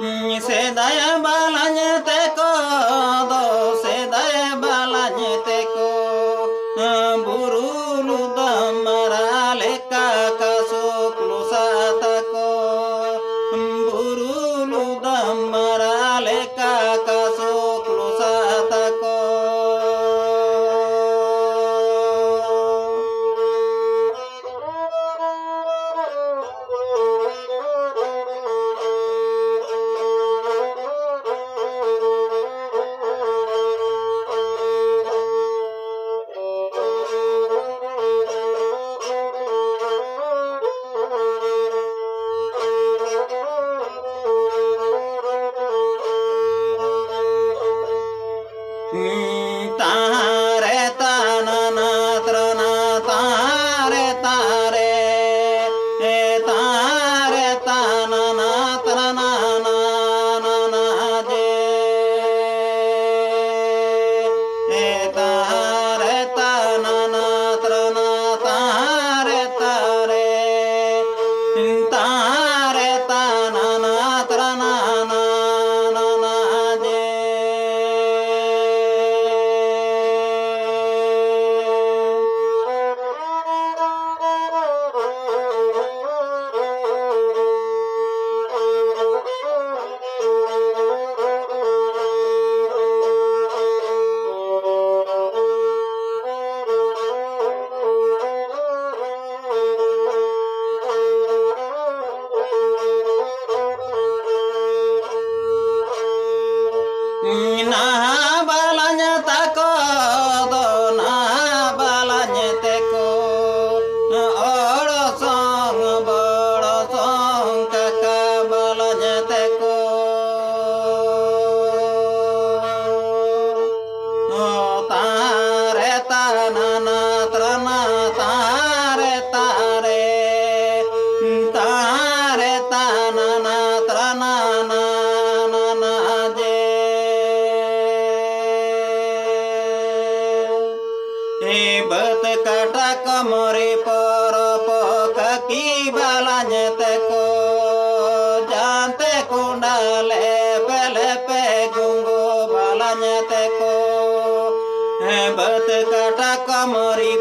Sedaya balanya teko do sedaya balanya teko buru ludam marale kakasuk lusatako buru ludam marale kakasuk lusatako. Tare tanana trana tare tare tare tanana trana na na je tare tanana trana tare tare tare tanana trana na je. Nah balanya tako do nah balanya teko boro song kakak balanya teko tare tanana trana tare tare tare tanana trana na je bat kata kamari por kaki balanya teko jante kundale pelepe gungo balanya teko bat kata kamari